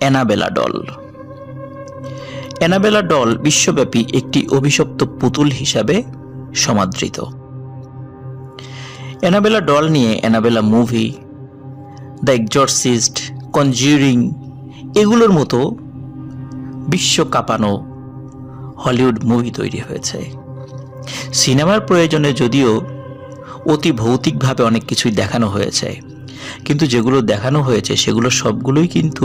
Annabella doll. Annabella doll বিশ্বব্যাপী একটি অভিশপ্ত পুতুল হিসাবে সমাদৃত। অ্যানাবেলা ডল নিয়ে Annabella movie, the exorcist, conjuring এগুলোর মতো বিশ্ব কাঁপানো হলিউড মুভি তৈরি হয়েছে। সিনেমার প্রয়োজনে যদিও অতি ভৌতিকভাবে অনেক কিছুই দেখানো হয়েছে, কিন্তু যেগুলো দেখানো হয়েছে সেগুলো সবগুলোই কিন্তু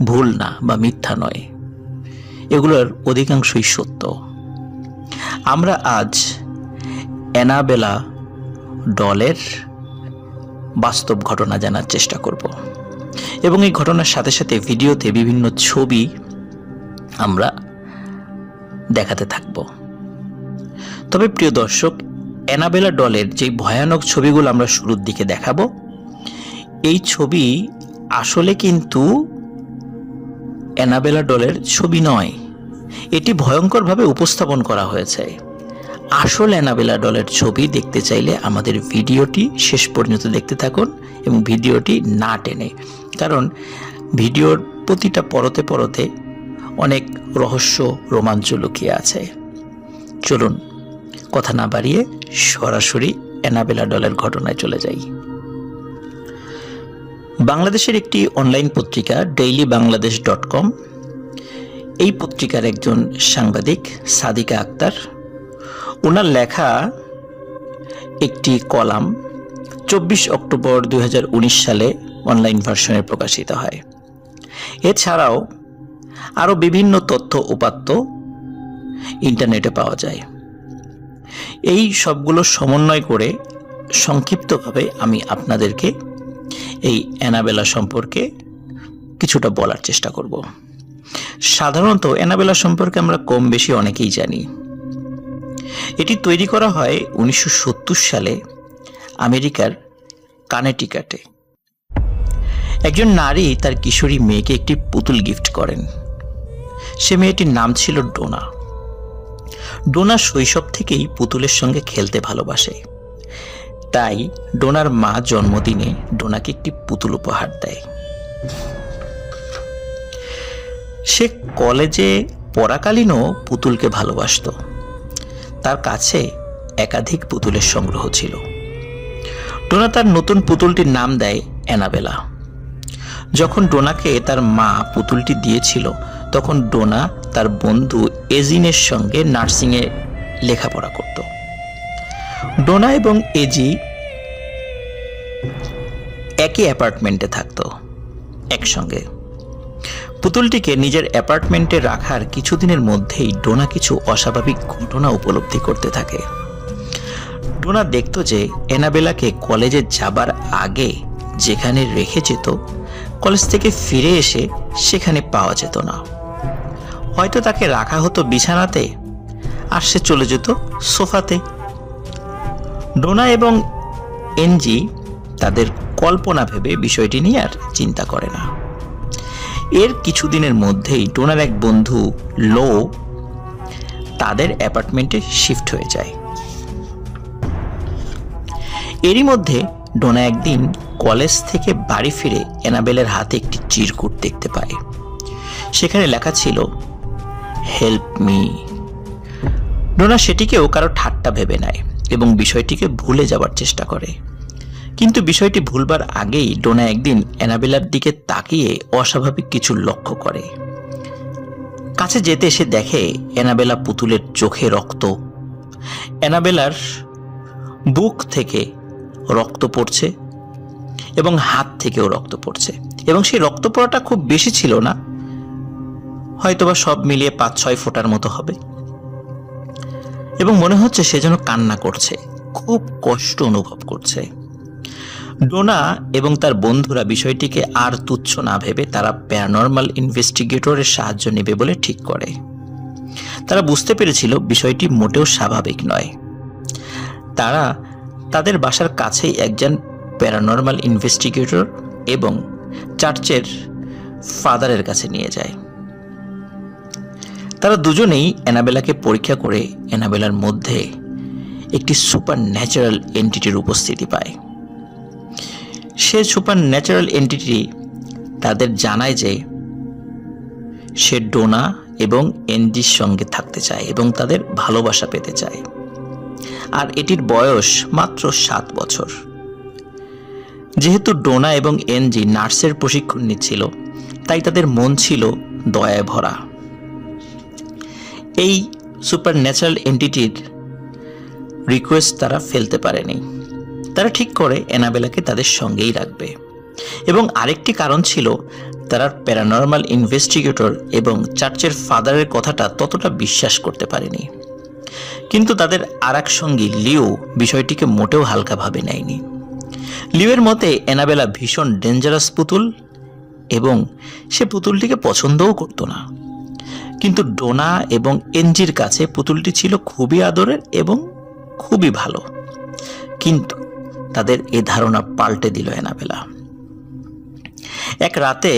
ভুল না বা মিথ্যা নয়, এগুলোর অধিকাংশই সত্য। আমরা আজ অ্যানাবেলা ডলের বাস্তব ঘটনা জানার চেষ্টা করব এবং এই ঘটনার সাথে সাথে ভিডিওতে বিভিন্ন ছবি আমরা দেখাতে থাকব। তবে প্রিয় দর্শক, অ্যানাবেলা ডলের যে ভয়ানক ছবিগুলো আমরা শুরুর দিকে দেখাবো, এই ছবি আসলে কিন্তু অ্যানাবেলা ডলের ছবি নয়, এটি ভয়ঙ্করভাবে উপস্থাপন করা হয়েছে। আসল অ্যানাবেলা ডলের ছবি দেখতে চাইলে আমাদের ভিডিওটি শেষ পর্যন্ত দেখতে থাকুন এবং ভিডিওটি না টেনে, কারণ ভিডিওর প্রতিটা পরতে পরতে অনেক রহস্য রোমাঞ্চ লুকিয়ে আছে। চলুন কথা না বাড়িয়ে সরাসরি অ্যানাবেলা ডলের ঘটনায় চলে যাই। বাংলাদেশের একটি অনলাইন পত্রিকা dailyBangladesh.com, এই পত্রিকার একজন সাংবাদিক সাদিকা আক্তার, ওনার লেখা একটি কলাম 24 অক্টোবর 2019 সালে অনলাইন ভার্সনে প্রকাশিত হয়। এছাড়াও আরও বিভিন্ন তথ্য উপাত্ত ইন্টারনেটে পাওয়া যায়। এই সবগুলো সমন্বয় করে সংক্ষিপ্তভাবে আমি আপনাদেরকে এই অ্যানাবেলা সম্পর্কে কিছুটা বলার চেষ্টা করব। সাধারণত অ্যানাবেলা সম্পর্কে আমরা কম বেশি অনেকেই জানি। এটি তৈরি করা হয় 1970 সালে আমেরিকার কানেটিকাটে। একজন নারী তার কিশোরী মেয়েকে একটি পুতুল গিফট করেন। সে মেয়েটির নাম ছিল ডোনা। ডোনা শৈশব থেকেই পুতুলের সঙ্গে খেলতে ভালোবাসে, তাই ডোনার মা জন্মদিনে ডোনাকে একটি পুতুল উপহার দেয়। সে কলেজে পড়াকালীনও পুতুলকে ভালোবাসত। তার কাছে একাধিক পুতুলের সংগ্রহ ছিল। ডোনা তার নতুন পুতুলটির নাম দেয় অ্যানাবেলা। যখন ডোনাকে তার মা পুতুলটি দিয়েছিল, তখন ডোনা তার বন্ধু এজিনের সঙ্গে নার্সিংয়ে লেখাপড়া করত। ডোনা এবং এজি একই অ্যাপার্টমেন্টে থাকত একসঙ্গে। পুতুলটিকে নিজের অ্যাপার্টমেন্টে রাখার কিছুদিনের মধ্যেই ডোনা কিছু অস্বাভাবিক ঘটনা উপলব্ধি করতে থাকে। ডোনা দেখত যে অ্যানাবেলাকে কলেজে যাবার আগে যেখানে রেখে যেত, কলেজ থেকে ফিরে এসে সেখানে পাওয়া যেত না। হয়তো তাকে রাখা হতো বিছানাতে আর সে চলে যেত সোফাতে। ডোনা এবং এনজি তাদের কল্পনা ভেবে বিষয়টি নিয়ে আর চিন্তা করে না। এর কিছুদিনের মধ্যেই ডোনার এক বন্ধু লো তাদের অ্যাপার্টমেন্টে শিফট হয়ে যায়। এরই মধ্যে ডোনা একদিন কলেজ থেকে বাড়ি ফিরে অ্যানাবেলের হাতে একটি চিরকুট দেখতে পায়। সেখানে লেখা ছিল হেল্প মি। ডোনা সেটিকেও কারো ঠাট্টা ভেবে নেয় এবং বিষয়টিকে ভুলে যাবার চেষ্টা করে। কিন্তু বিষয়টি ভুলবার আগেই ডোনা একদিন অ্যানাবেলার দিকে তাকিয়ে অস্বাভাবিক কিছু লক্ষ্য করে। কাছে যেতে সে দেখে অ্যানাবেলা পুতুলের চোখে রক্ত, অ্যানাবেলার বুক থেকে রক্ত পড়ছে এবং হাত থেকেও রক্ত পড়ছে, এবং সেই রক্ত পড়াটা খুব বেশি ছিল না, হয়তোবা সব মিলিয়ে 5-6 ফোঁটার মতো হবে, এবং মনে হচ্ছে সে যেন কান্না করছে, খুব কষ্ট অনুভব করছে। ডোনা এবং তার বন্ধুরা বিষয়টিকে আর তুচ্ছ না ভেবে তারা প্যারানর্মাল ইনভেস্টিগেটরের সাহায্য নেবে বলে ঠিক করে। তারা বুঝতে পেরেছিল বিষয়টি মোটেও স্বাভাবিক নয়। তারা তাদের বাসার কাছেই একজন প্যারানর্মাল ইনভেস্টিগেটর এবং চার্চের ফাদারের কাছে নিয়ে যায়। তারা দুজনেই অ্যানাবেলাকে পরীক্ষা করে অ্যানাবেলার মধ্যে একটি সুপার ন্যাচারাল এন্টিটির উপস্থিতি পায়। সে সুপার ন্যাচারাল এন্টিটি তাদের জানায় যে সে ডোনা এবং এনজির সঙ্গে থাকতে চায় এবং তাদের ভালোবাসা পেতে চায়। আর এটির বয়স মাত্র 7 বছর। যেহেতু ডোনা এবং এনজি নার্সের প্রশিক্ষণ নিচ্ছিল, তাই তাদের মন ছিল দয়ায় ভরা। এই সুপার ন্যাচারাল এন্টিটির রিকোয়েস্ট তারা ফেলতে পারেনি। তারা ঠিক করে অ্যানাবেলাকে তাদের সঙ্গেই রাখবে। এবং আরেকটি কারণ ছিল, তারা প্যারানর্মাল ইনভেস্টিগেটর এবং চার্চের ফাদারের কথাটা ততটা বিশ্বাস করতে পারেনি। কিন্তু তাদের আর এক সঙ্গী লিও বিষয়টিকে মোটেও হালকাভাবে নেয়নি। লিওর মতে অ্যানাবেলা ভীষণ ডেঞ্জারাস পুতুল এবং সে পুতুলটিকে পছন্দও করতো না। কিন্তু ডোনা এবং এনজির কাছে পুতুলটি ছিল খুবই আদরের এবং খুবই ভালো। কিন্তু তাদের এ ধারণা পাল্টে দিল অ্যানাবেলা। এক রাতে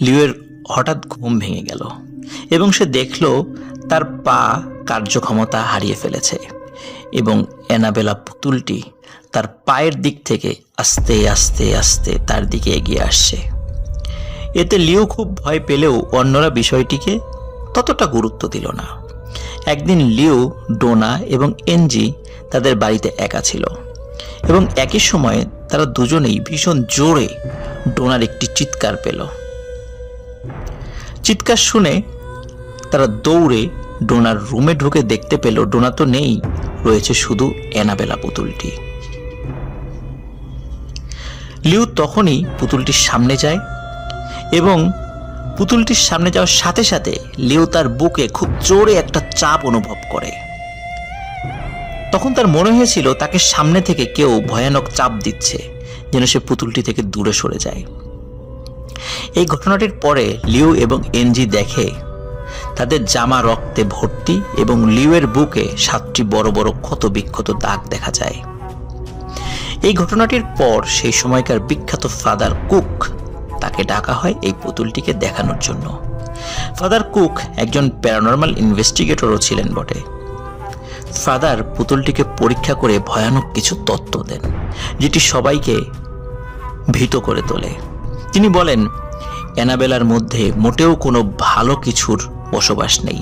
লিওর হঠাৎ ঘুম ভেঙে গেল এবং সে দেখল তার পা কার্যক্ষমতা হারিয়ে ফেলেছে এবং অ্যানাবেলা পুতুলটি তার পায়ের দিক থেকে আস্তে আস্তে আস্তে তার দিকে এগিয়ে আসছে। এতে লিও খুব ভয় পেলেও অন্যরা বিষয়টিকে ততটা গুরুত্ব দিল না। একদিন লিও, ডোনা এবং এনজি তাদের বাড়িতে একা ছিল এবং একই সময়ে তারা দুজনেই ভীষণ জোরে ডোনার একটি চিৎকার পেল। চিৎকার শুনে তারা দৌড়ে ডোনার রুমে ঢুকে দেখতে পেল ডোনা তো নেই, রয়েছে শুধু অ্যানাবেলা পুতুলটি। লিও তখনই পুতুলটির সামনে যায় এবং পুতুলটির সামনে যাওয়ার সাথে সাথে লিও তার বুকে খুব জোরে একটা চাপ অনুভব করে। তখন তার মনে হয়েছিল তাকে সামনে থেকে কেউ ভয়ানক চাপ দিচ্ছে, যেন সে পুতুলটি থেকে দূরে সরে যায়। এই ঘটনাটির পরে লিও এবং এনজি দেখে তাদের জামা রক্তে ভর্তি এবং লিওয়ের বুকে 7টি বড় বড় ক্ষত বিক্ষত দাগ দেখা যায়। এই ঘটনাটির পর সেই সময়কার বিখ্যাত ফাদার কুক তাকে ডাকা হয় এই পুতুলটিকে দেখানোর জন্য। ফাদার কুক একজন প্যারানর্মাল ইনভেস্টিগেটরও ছিলেন বটে। ফাদার পুতুলটিকে পরীক্ষা করে ভয়ানক কিছু তথ্য দেন, যেটি সবাইকে ভীত করে তোলে। তিনি বলেন, অ্যানাবেলার মধ্যে মোটেও কোনো ভালো কিছুর বসবাস নেই।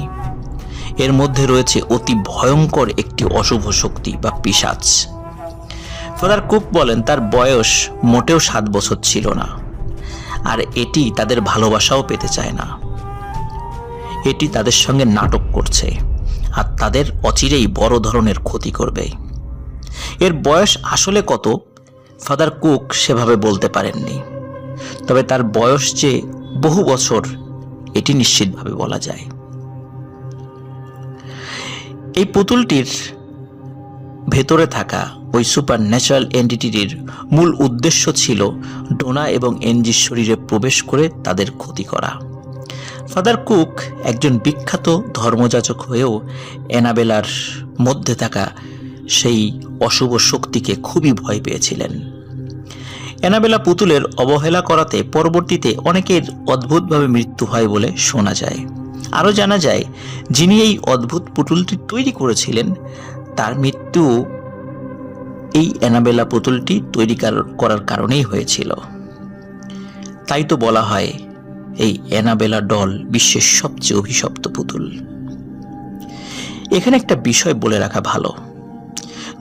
এর মধ্যে রয়েছে অতি ভয়ঙ্কর একটি অশুভ শক্তি বা পিশাচ। ফাদার কুক বলেন তার বয়স মোটেও 7 বছর ছিল না, আর এটি তাদের ভালোবাসাও পেতে চায় না। এটি তাদের সঙ্গে নাটক করছে আর তাদের অচিরেই বড় ধরনের ক্ষতি করবে। এর বয়স আসলে কত ফাদার কুক সেভাবে বলতে পারেননি, তবে তার বয়স যে বহু বছর এটি নিশ্চিতভাবে বলা যায়। এই পুতুলটির ভেতরে থাকা ওই সুপার ন্যাচারাল এন্টিটির মূল উদ্দেশ্য ছিল ডোনা এবং এনজির শরীরে প্রবেশ করে তাদের ক্ষতি করা। ফাদার কুক একজন বিখ্যাত ধর্মযাজক হয়েও অ্যানাবেলার মধ্যে থাকা সেই অশুভ শক্তিকে খুবই ভয় পেয়েছিলেন। অ্যানাবেলা পুতুলের অবহেলা করাতে পরবর্তীতে অনেকের অদ্ভুতভাবে মৃত্যু হয় বলে শোনা যায়। আরও জানা যায়, যিনি এই অদ্ভুত পুতুলটি তৈরি করেছিলেন তার মৃত্যু এই অ্যানাবেলা পুতুলটি তৈরি করার কারণেই হয়েছিল। তাই তো বলা হয় এই অ্যানাবেলা ডল বিশ্বের সবচেয়ে অভিশপ্ত পুতুল। এখানে একটা বিষয় বলে রাখা ভালো,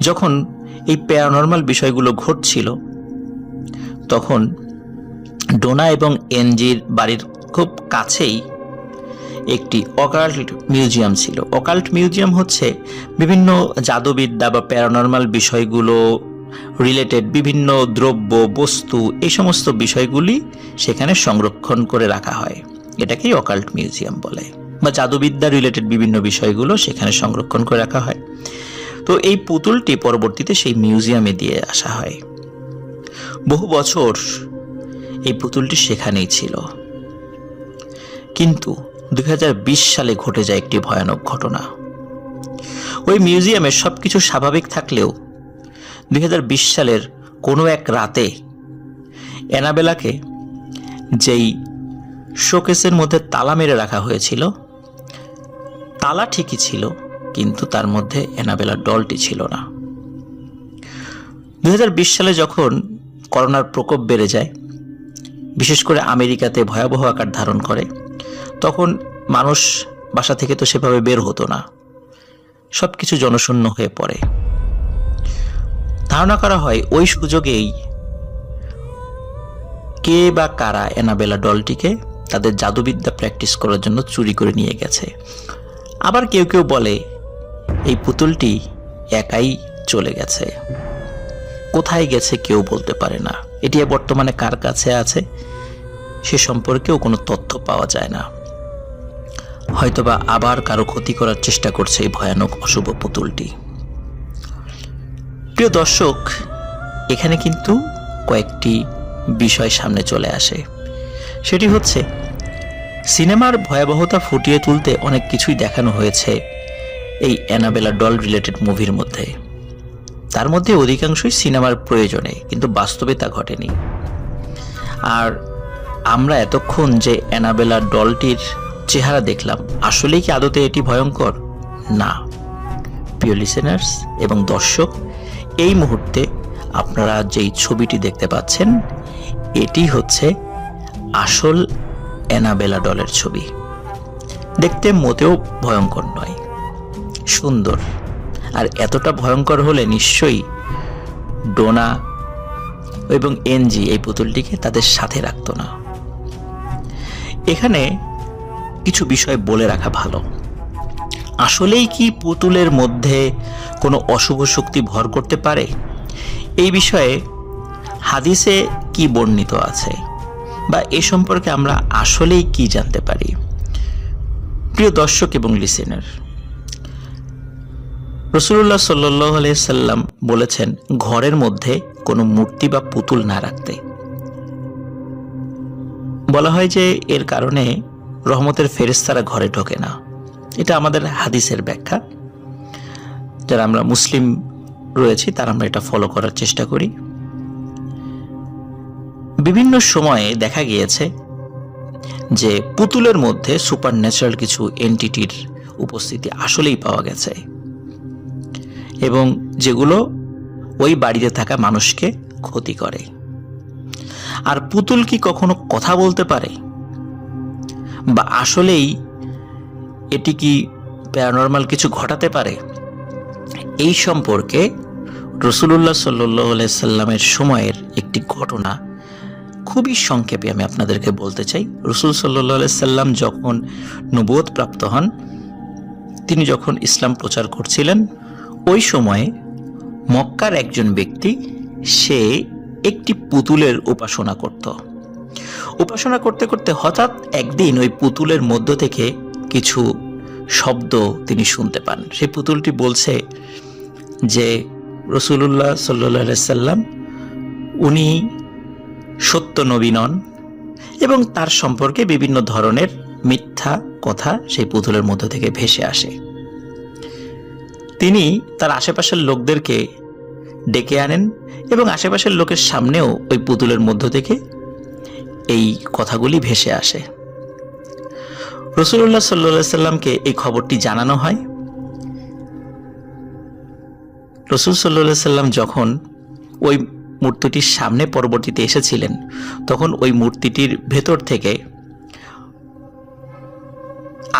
যখন এই প্যারানর্মাল বিষয়গুলো ঘটছিল তখন ডোনা এবং এনজির বাড়ির খুব কাছেই একটি অকাল্ট মিউজিয়াম ছিল। অকাল্ট মিউজিয়াম হচ্ছে বিভিন্ন জাদুবিদ্যা বা প্যারানর্মাল বিষয়গুলো রিলেটেড বিভিন্ন দ্রব্য, বস্তু, এই সমস্ত বিষয়গুলি সেখানে সংরক্ষণ করে রাখা হয়। এটাকেই অকাল্ট মিউজিয়াম বলে, বা জাদুবিদ্যা রিলেটেড বিভিন্ন বিষয়গুলো সেখানে সংরক্ষণ করে রাখা হয়। তো এই পুতুলটি পরবর্তীতে সেই মিউজিয়ামে দিয়ে আসা হয়। বহু বছর এই পুতুলটি সেখানেই ছিল। কিন্তু 2020 সালে ঘটে যায় একটি ভয়ানক ঘটনা। ওই মিউজিয়ামে সবকিছু স্বাভাবিক থাকলেও 2020 সালের কোনো এক রাতে অ্যানাবেলাকে যেই শোকেসের মধ্যে তালা মেরে রাখা হয়েছিল, তালা ঠিকই ছিল কিন্তু তার মধ্যে অ্যানাবেলার ডলটি ছিল না। 2020 সালে যখন করোনার প্রকোপ বেড়ে যায়, বিশেষ করে আমেরিকাতে ভয়াবহ আকার ধারণ করে, তখন মানুষ বাসা থেকে তো সেভাবে বের হতো না, সব কিছু জনশূন্য হয়ে পড়ে। ধারণা করা হয় ওই সুযোগেই কে বা কারা অ্যানাবেলা ডলটিকে তাদের জাদুবিদ্যা প্র্যাকটিস করার জন্য চুরি করে নিয়ে গেছে। আবার কেউ কেউ বলে এই পুতুলটি একাই চলে গেছে, কোথায় গেছে কেউ বলতে পারে না। এটি বর্তমানে কার কাছে আছে সে সম্পর্কেও কোনো তথ্য পাওয়া যায় না। হয়তোবা আবার কারো ক্ষতি করার চেষ্টা করছে এই ভয়ানক অশুভ পুতুলটি। প্রিয় দর্শক, এখানে কিন্তু কয়েকটি বিষয় সামনে চলে আসে। সেটি হচ্ছে, সিনেমার ভয়াবহতা ফুটিয়ে তুলতে অনেক কিছুই দেখানো হয়েছে এই অ্যানাবেলা ডল রিলেটেড মুভির মধ্যে। তার মধ্যে অধিকাংশই সিনেমার প্রয়োজনে, কিন্তু বাস্তবে তা ঘটেনি। আর আমরা এতক্ষণ যে অ্যানাবেলা ডলটির চেহারা দেখলাম, আসলেই কি আদতে এটি ভয়ঙ্কর? না। প্রিয় লিসেনার্স এবং দর্শক, এই মুহূর্তে আপনারা যেই ছবিটি দেখতে পাচ্ছেন এটি হচ্ছে আসল অ্যানাবেলা ডলের ছবি। দেখতে মোটেও ভয়ঙ্কর নয়, সুন্দর। আর এতটা ভয়ঙ্কর হলে নিশ্চয়ই ডোনা এবং এনজি এই পুতুলটিকে তাদের সাথে রাখত না। এখানে কিছু বিষয় বলে রাখা ভালো। আসলেই কি পুতুলের মধ্যে কোনো অশুভ শক্তি ভর করতে পারে? এই বিষয়ে হাদিসে কি বর্ণিত আছে বা এ সম্পর্কে আমরা আসলেই কি জানতে পারি? প্রিয় দর্শক এবং লিসেনার, রাসূলুল্লাহ সাল্লাল্লাহু আলাইহি সাল্লাম বলেছেন ঘরের মধ্যে কোনো মূর্তি বা পুতুল না রাখতে। বলা হয় যে এর কারণে রহমতের ফেরেশতারা ঘরে ঢোকে না। এটা আমাদের হাদিসের ব্যাখ্যা। যারা আমরা মুসলিম রয়েছি তারা আমরা এটা ফলো করার চেষ্টা করি। বিভিন্ন সময়ে দেখা গিয়েছে যে পুতুলের মধ্যে সুপার ন্যাচারাল কিছু এন্টিটির উপস্থিতি আসলেই পাওয়া গেছে, এবং যেগুলো ওই বাড়িতে থাকা মানুষকে ক্ষতি করে। আর পুতুল কি কখনো কথা বলতে পারে, বা আসলেই এটি কি প্যারানরমাল কিছু ঘটাতে পারে? এই সম্পর্কে রাসূলুল্লাহ সাল্লাল্লাহু আলাইহি সাল্লামের সময়ের একটি ঘটনা খুবই সংক্ষেপে আমি আপনাদেরকে বলতে চাই। রাসূল সাল্লাল্লাহু আলাইহি সাল্লাম যখন নবুয়ত প্রাপ্ত হন, তিনি যখন ইসলাম প্রচার করছিলেন, ওই সময়ে মক্কার একজন ব্যক্তি সে একটি পুতুলের উপাসনা করত। উপাসনা করতে করতে হঠাৎ একদিন ওই পুতুলের মধ্য থেকে কিছু শব্দ তিনি শুনতে পান। সেই পুতুলটি বলছে যে রাসূলুল্লাহ সাল্লাল্লাহু আলাইহি সাল্লাম উনি সত্য নবী নন, এবং তার সম্পর্কে বিভিন্ন ধরনের মিথ্যা কথা সেই পুতুলের মধ্য থেকে ভেসে আসে। তিনি তার আশেপাশের লোকদেরকে ডেকে আনেন এবং আশেপাশের লোকের সামনেও ওই পুতুলের মধ্য থেকে এই কথাগুলি ভেসে আসে। রাসূলুল্লাহ সাল্লাল্লাহু আলাইহি সাল্লামকে এই খবরটি জানানো হয়। রাসূল সাল্লাল্লাহু আলাইহি সাল্লাম যখন ওই মূর্তিটির সামনে পরবর্তীতে এসেছিলেন, তখন ওই মূর্তিটির ভেতর থেকে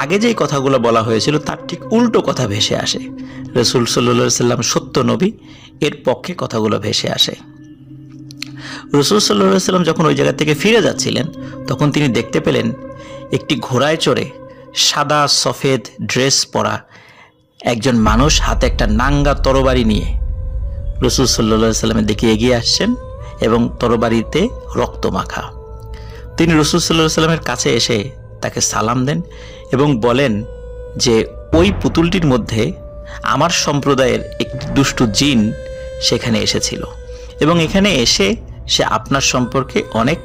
আগে যেই কথাগুলো বলা হয়েছিল তার ঠিক উল্টো কথা ভেসে আসে। রাসূল সাল্লাল্লাহু আলাইহি সাল্লাম সত্য নবী, এর পক্ষে কথাগুলো ভেসে আসে। রাসূল সাল্লাল্লাহু আলাইহি সাল্লাম যখন ওই জায়গা থেকে ফিরে যাচ্ছিলেন, তখন তিনি দেখতে পেলেন একটি ঘোড়ায় চড়ে সাদা সফেদ ড্রেস পরা একজন মানুষ হাতে একটা নাঙ্গা তরবারি নিয়ে রাসূল সাল্লাল্লাহু আলাইহি সাল্লামের দিকে এগিয়ে আসছেন, এবং তরবারিতে রক্ত মাখা। তিনি রাসূল সাল্লাল্লাহু আলাইহি সাল্লামের কাছে এসে তাকে সালাম দেন এবং বলেন যে ওই পুতুলটির মধ্যে আমার সম্প্রদায়ের একটি দুষ্টু জিন সেখানে এসেছিল, এবং এখানে এসে সে আপনার সম্পর্কে অনেক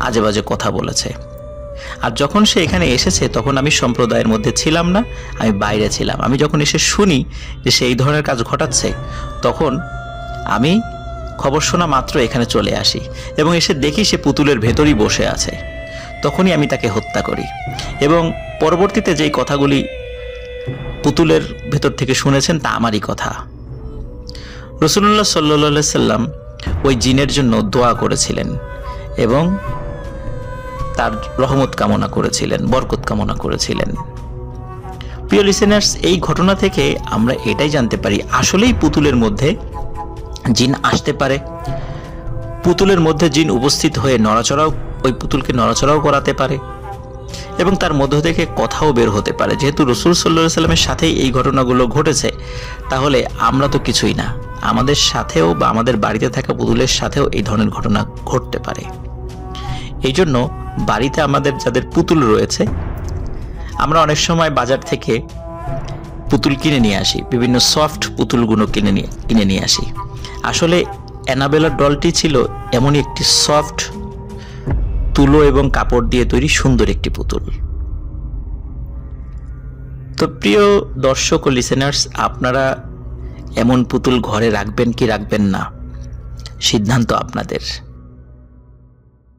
আজে বাজে কথা বলেছে। আর যখন সে এখানে এসেছে তখন আমি সম্প্রদায়ের মধ্যে ছিলাম না, আমি বাইরে ছিলাম। আমি যখন এসে শুনি যে সে এই ধরনের কাজ ঘটাচ্ছে, তখন আমি খবর শোনা মাত্র এখানে চলে আসি এবং এসে দেখি সে পুতুলের ভেতরই বসে আছে। তখনই আমি তাকে হত্যা করি, এবং পরবর্তীতে যেই কথাগুলি পুতুলের ভেতর থেকে শুনেছেন তা আমারই কথা। রাসূলুল্লাহ সাল্লাল্লাহু আলাইহি সাল্লাম ওই জিনের জন্য দোয়া করেছিলেন, এবং তার রহমত কামনা করেছিলেন, বরকত কামনা করেছিলেন। প্রিয় লিসেনার্স, এই ঘটনা থেকে আমরা এটাই জানতে পারি আসলেই পুতুলের মধ্যে জিন আসতে পারে, পুতুলের মধ্যে জিন উপস্থিত হয়ে নড়াচড়াও, ওই পুতুলকে নড়াচড়াও করাতে পারে এবং তার মধ্য থেকে কথাও বের হতে পারে। যেহেতু রাসূল সাল্লাল্লাহু আলাইহি সাল্লামের সাথেই এই ঘটনাগুলো ঘটেছে, তাহলে আমরা তো কিছুই না, আমাদের সাথেও বা আমাদের বাড়িতে থাকা পুতুলের সাথেও এই ধরনের ঘটনা ঘটতে পারে। এই জন্য বাড়িতে আমাদের যাদের পুতুল রয়েছে, আমরা অনেক সময় বাজার থেকে পুতুল কিনে নিয়ে আসি, বিভিন্ন সফট পুতুলগুলো কিনে নিয়ে আসি। আসলে অ্যানাবেলার ডলটি ছিল এমনই একটি সফট তুলো এবং কাপড় দিয়ে তৈরি সুন্দর একটি পুতুল। তো প্রিয় দর্শক ও লিসেনার্স, আপনারা এমন পুতুল ঘরে রাখবেন কি রাখবেন না, সিদ্ধান্ত আপনাদের।